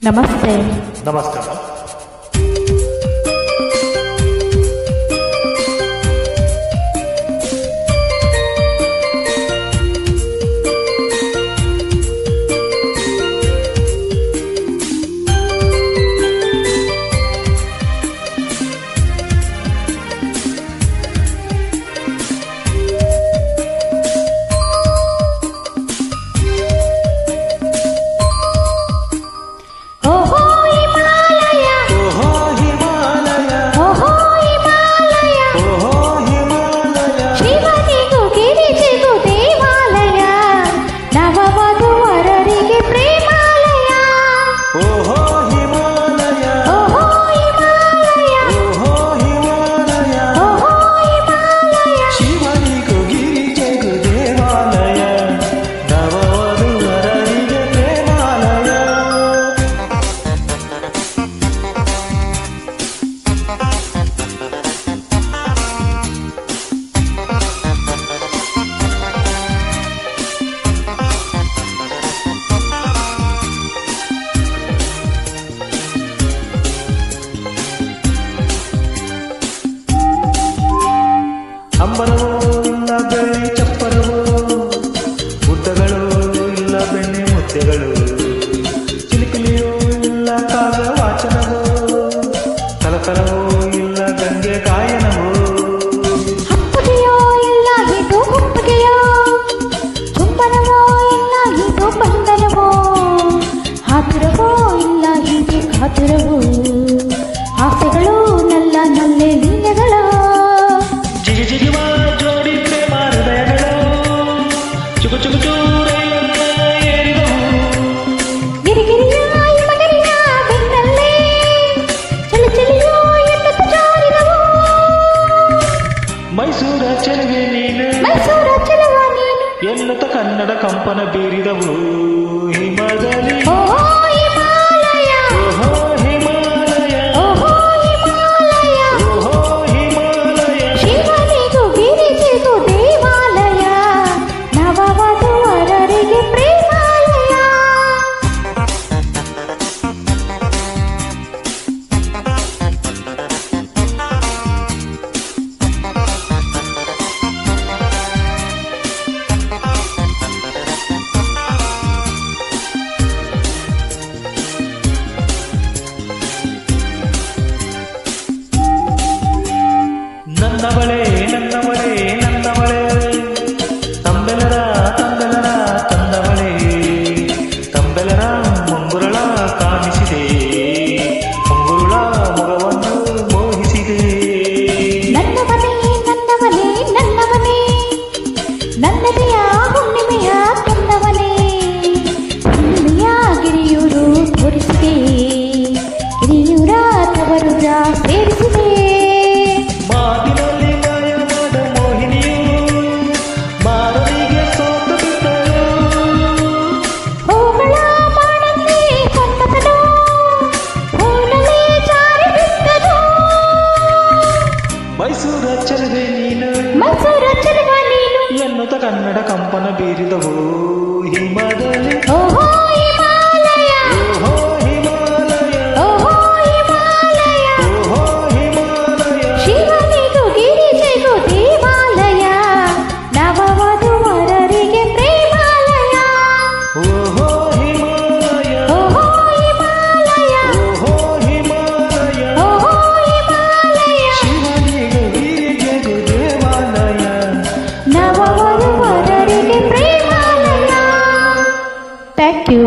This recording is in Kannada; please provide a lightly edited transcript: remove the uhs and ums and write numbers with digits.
ನಮಸ್ತೆ. ನಮಸ್ಕಾರ. ಅಂಬರವೋ ಇಲ್ಲ ಬೆಳ್ಳಿ ಚಪ್ಪರವೋ, ಗುಡ್ಡಗಳು ಇಲ್ಲ ಬೆಣ್ಣೆ ಮುದ್ದೆಗಳು, ಚಿಲಿಪಿಲಿಯೋ ಇಲ್ಲ ಕಾಗ ವಾಚನವೋ, ಕಲಕಲವೋ ಇಲ್ಲ ಗಂಗೆ ಗಾಯನವೋ, ಹಪ್ಪಗೆಯೋ ಇಲ್ಲ ಇದು ಹುಪ್ಪಗೆಯೋ, ಚುಂಬನವೋ ಇಲ್ಲ ಇದು ಬಂಧನವೋ, ಹಾತುರವೋ ಇಲ್ಲ ಹೀಗೆ ಕಾತುರವೋ, ಆಸೆಗಳು ನಲ್ಲ ನಲ್ಲೆ ಲೀಲೆಗಳು, ಜಿಗಿಜಿಗಿವ ಜೋಡಿ ಪ್ರೇಮ ಹೃದಯಗಳು, ಚುಗು ಚುಗು ಚೂರೆಲ್ಲ ಏರಿದವು, ಗಿರಿಗಿರಿಯ ಹಿಮಗಿರಿಯ ಬೆನ್ನಲ್ಲೇ ಚಳಿ ಚಳಿಯೋ ಎನ್ನುತ್ತ ಜಾರಿದವು, ಮೈಸೂರ ಚೆಲುವೆ ನೀನು, ಮೈಸೂರ ಚೆಲುವ ನೀನು ಎನ್ನುತ್ತ ಕನ್ನಡ ಕಂಪನ ಬೀರಿದವು, ಹಿಮದಲ್ಲಿ ಓಹೋ ಹಿಮಾಲಯ, ಓಹೋ ಹಿಮಾಲಯ, ಓಹೋ ಹಿಮಾಲಯ, ಓಹೋ ಹಿಮಾಲಯ, ಶಿವನಿಗೂ ಗಿರಿಜಿಗೂ ದೇವಾಲಯ, ನವವಧುವರರಿಗೆ ಪ್ರೇಮಾಲಯ. ನನ್ನವಳೇ ನನ್ನವಳೇ ನನ್ನವಳೇ, ತಂಬೆಲರ ತಂಬೆಲರ ತಂದವಳೇ, ತಂಬೆಲರ ಮುಂಗುರಳ ಕಾಣಿಸಿದೆ, ಮುಂಗುರುಳ ಮೊಗವನ್ನು ಮೋಹಿಸಿದೆ, ನನ್ನವನೇ ನನ್ನವನೇ ನನ್ನವನೇ, ನನ್ನದೆಯ ಹುಣ್ಣಿಮೆಯ ತಂದವನೇ, ಹುಣ್ಣಿಮೆಯ ಗಿರಿಯೂರು ತೋರಿಸಿದೆ, ಗಿರಿಯೂರ ತವರುರ ಸೇರಿಸಿದೆ, ಮಾತಿನಲ್ಲಿ ಮಾಯ ಮಾಡ ಮೋಹಿನಿಯು ಮಾರನಿಗೆ ಸೋತು ಬಿಟ್ಟಳು, ಹೂಗಳ ಬಾಣಲ್ಲಿ ಸಂತತನು, ಹೂನಲ್ಲಿ ಜಾರಿ ಬಿದ್ದನು, ಮೈಸೂರ ಚೆಲುವೆ ನೀನು ಮೈಸೂರ ಚೆಲುವ ನೀನು, ಎನ್ನುತ್ತ ಕನ್ನಡ ಕಂಪನ ಬೀರಿದವು, ಹಿಮದಲ್ಲಿ ಓಹೋ ಹಿಮಾಲಯ, ಓಹೋ ಹಿಮಾಲಯ, ಓಹೋ ಹಿಮಾಲಯ, ಓಹೋ ಹಿಮಾಲಯ, ಶಿವನಿಗೂ ಗಿರಿಜೆಗೂ ದೇವಾಲಯ, ನವವಧುವರರಿಗೆ ಪ್ರೇಮಾಲಯ, ಓಹೋ ಹಿಮಾಲಯ, ಓಹೋ ಹಿಮಾಲಯ, ಓಹೋ ಹಿಮಾಲಯ, ಓಹೋ ಹಿಮಾಲಯ, ಶಿವನಿಗೆ ಗಿರಿಜೆಗೂ ದೇವಾಲಯ, ನವವಧುವರರಿಗೆ ಪ್ರೇಮಾಲಯ. Thank you.